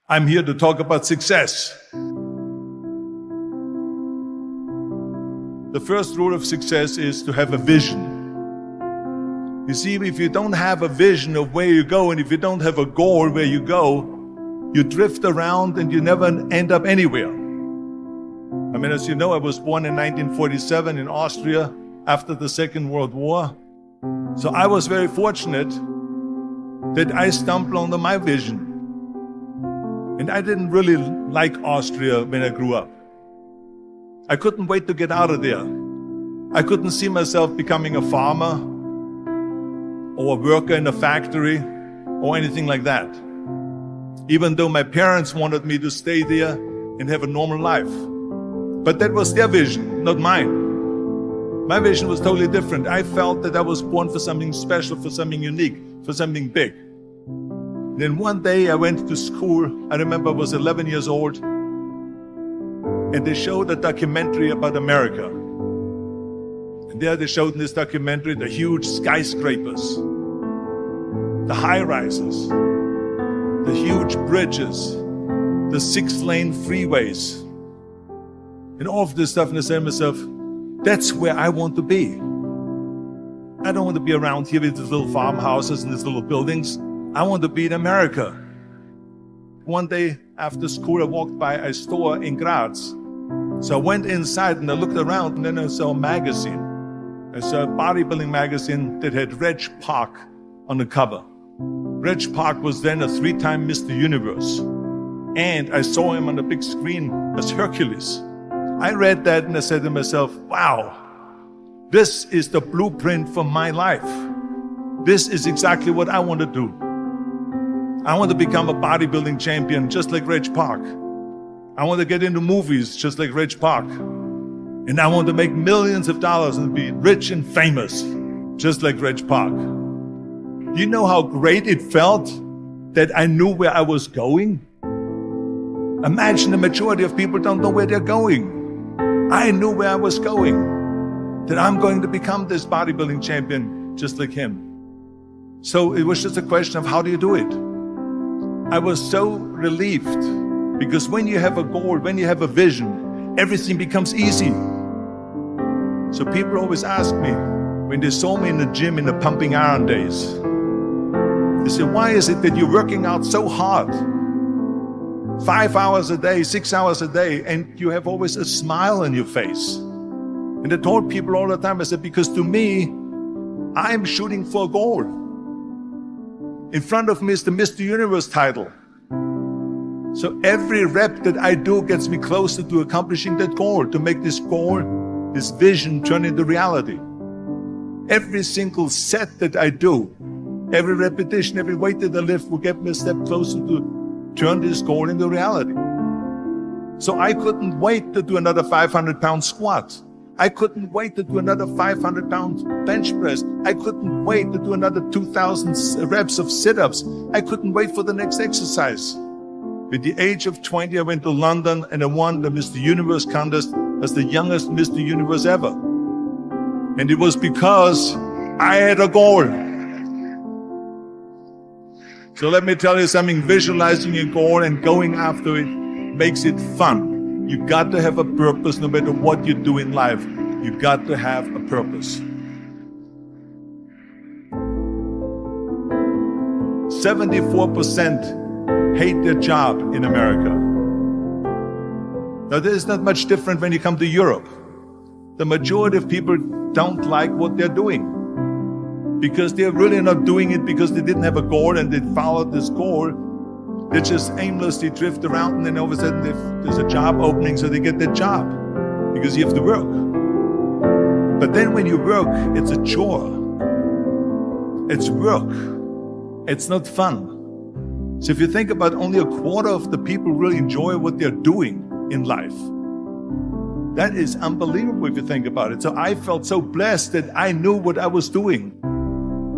I'm here to talk about success. The first rule of success is to have a vision. You see, if you don't have a vision of where you go, and if you don't have a goal where you go, you drift around and you never end up anywhere. I mean, as you know, I was born in 1947 in Austria after the Second World War. So I was very fortunate that I stumbled onto my vision. And I didn't really like Austria when I grew up. I couldn't wait to get out of there. I couldn't see myself becoming a farmer or a worker in a factory or anything like that. Even though my parents wanted me to stay there and have a normal life. But that was their vision, not mine. My vision was totally different. I felt that I was born for something special, for something unique, for something big. Then one day I went to school. I remember I was 11 years old, and they showed a documentary about America. And there they showed in this documentary the huge skyscrapers, the high-rises, the huge bridges, the 6-lane freeways, and all of this stuff. And I said to myself, that's where I want to be. I don't want to be around here with these little farmhouses and these little buildings. I want to be in America. One day after school, I walked by a store in Graz. So I went inside and I looked around, and then I saw a magazine. I saw a bodybuilding magazine that had Reg Park on the cover. Reg Park was then a 3-time Mr. Universe. And I saw him on the big screen as Hercules. I read that and I said to myself, wow, this is the blueprint for my life. This is exactly what I want to do. I want to become a bodybuilding champion just like Reg Park. I want to get into movies just like Reg Park. And I want to make millions of dollars and be rich and famous just like Reg Park. Do you know how great it felt that I knew where I was going? Imagine the majority of people don't know where they're going. I knew where I was going, that I'm going to become this bodybuilding champion just like him. So it was just a question of how do you do it? I was so relieved, because when you have a goal, when you have a vision, everything becomes easy. So people always ask me, when they saw me in the gym in the pumping iron days, they say, why is it that you're working out so hard? 5 hours a day, 6 hours a day, and you have always a smile on your face. And I told people all the time, I said, because to me, I'm shooting for a goal. In front of me is the Mr. Universe title. So every rep that I do gets me closer to accomplishing that goal, to make this goal, this vision turn into reality. Every single set that I do, every repetition, every weight that I lift will get me a step closer to turn this goal into reality. So I couldn't wait to do another 500-pound squat. I couldn't wait to do another 500-pound bench press. I couldn't wait to do another 2,000 reps of sit-ups. I couldn't wait for the next exercise. At the age of 20, I went to London and I won the Mr. Universe contest as the youngest Mr. Universe ever. And it was because I had a goal. So let me tell you something, visualizing a goal and going after it makes it fun. You got to have a purpose no matter what you do in life. You got to have a purpose. 74% hate their job in America. Now, this is not much different when you come to Europe. The majority of people don't like what they're doing because they're really not doing it because they didn't have a goal and they followed this goal. They just aimlessly drift around, and then all of a sudden there's a job opening, so they get that job because you have to work. But then when you work, it's a chore. It's work. It's not fun. So if you think about, only a quarter of the people really enjoy what they're doing in life. That is unbelievable if you think about it. So I felt so blessed that I knew what I was doing.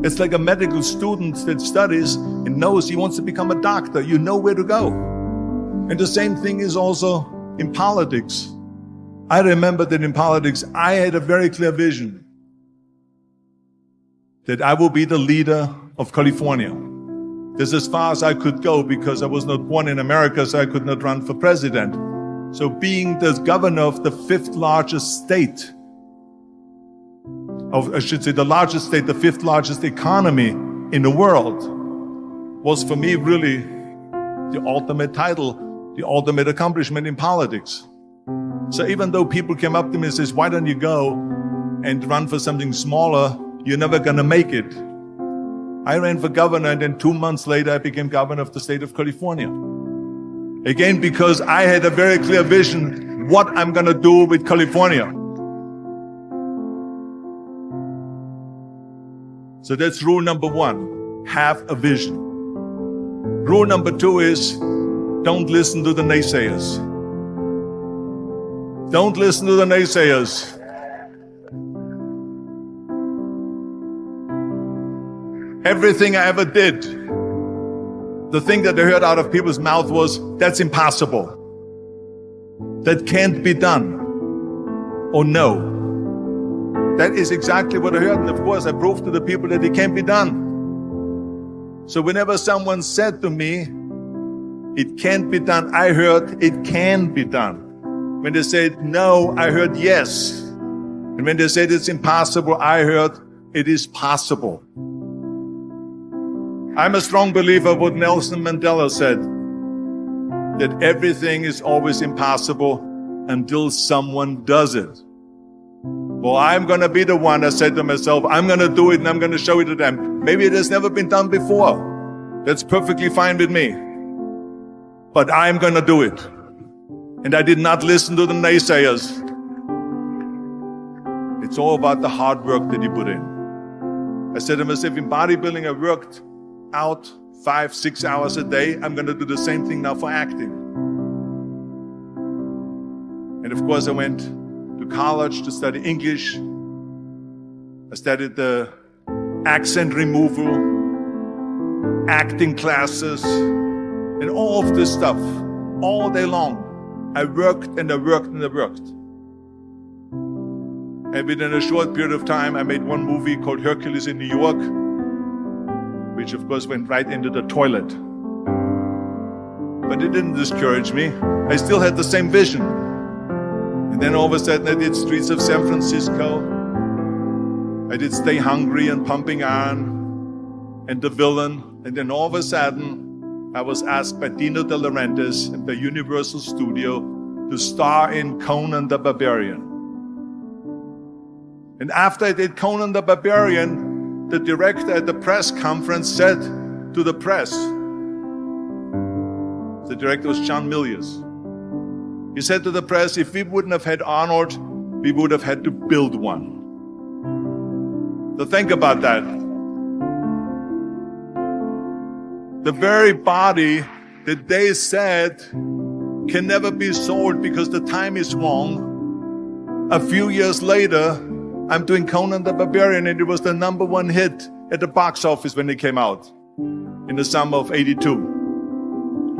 It's like a medical student that studies and knows he wants to become a doctor. You know where to go. And the same thing is also in politics. I remember that in politics, I had a very clear vision that I will be the leader of California. This is as far as I could go because I was not born in America, so I could not run for president. So being the governor of the fifth largest state, the largest state, the fifth largest economy in the world, was for me really the ultimate title, the ultimate accomplishment in politics. So even though people came up to me and says, why don't you go and run for something smaller? You're never gonna make it. I ran for governor, and then 2 months later I became governor of the state of California. Again, because I had a very clear vision what I'm gonna do with California. So that's rule number 1, have a vision. Rule number 2 is, don't listen to the naysayers. Don't listen to the naysayers. Everything I ever did, the thing that I heard out of people's mouth was, that's impossible. That can't be done. Or no. That is exactly what I heard, and of course I proved to the people that it can't be done. So whenever someone said to me, it can't be done, I heard, it can be done. When they said no, I heard yes. And when they said it's impossible, I heard, it is possible. I'm a strong believer of what Nelson Mandela said, that everything is always impossible until someone does it. Well, I'm going to be the one that said to myself, I'm going to do it and I'm going to show it to them. Maybe it has never been done before. That's perfectly fine with me. But I'm going to do it. And I did not listen to the naysayers. It's all about the hard work that you put in. I said to myself, in bodybuilding, I worked out 5-6 hours a day. I'm going to do the same thing now for acting. And of course, I went to college to study English. I studied the accent removal, acting classes, and all of this stuff all day long. I worked and I worked and I worked. And within a short period of time, I made one movie called Hercules in New York, which of course went right into the toilet. But it didn't discourage me. I still had the same vision. And then all of a sudden I did Streets of San Francisco. I did Stay Hungry and Pumping Iron and The Villain. And then all of a sudden I was asked by Dino De Laurentiis and by Universal Studio to star in Conan the Barbarian. And after I did Conan the Barbarian, the director at the press conference said to the press, the director was John Milius. He said to the press, if we wouldn't have had Arnold, we would have had to build one. So think about that. The very body that they said can never be sold because the time is wrong. A few years later, I'm doing Conan the Barbarian, and it was the #1 hit at the box office when it came out in the summer of '82.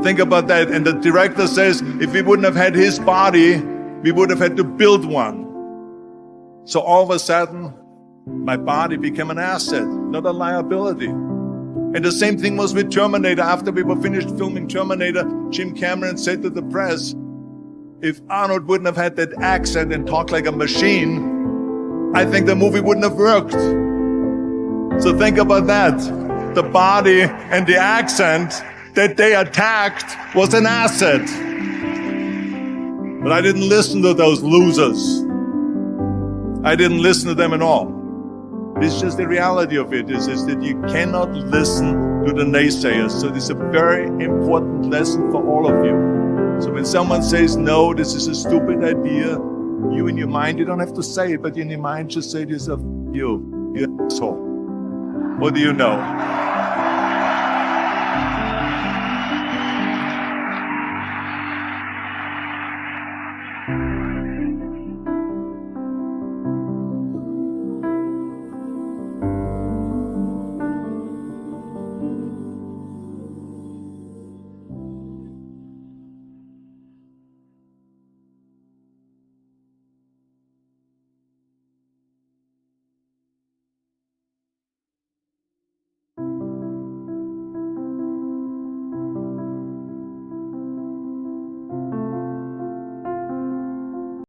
Think about that. And the director says, if we wouldn't have had his body, we would have had to build one. So all of a sudden, my body became an asset, not a liability. And the same thing was with Terminator. After we were finished filming Terminator, Jim Cameron said to the press, if Arnold wouldn't have had that accent and talked like a machine, I think the movie wouldn't have worked. So think about that. The body and the accent that they attacked was an asset. But I didn't listen to those losers. I didn't listen to them at all. It's just the reality of it is that you cannot listen to the naysayers. So this is a very important lesson for all of you. So when someone says, no, this is a stupid idea, you in your mind, you don't have to say it, but in your mind just say to yourself, you're an asshole. What do you know?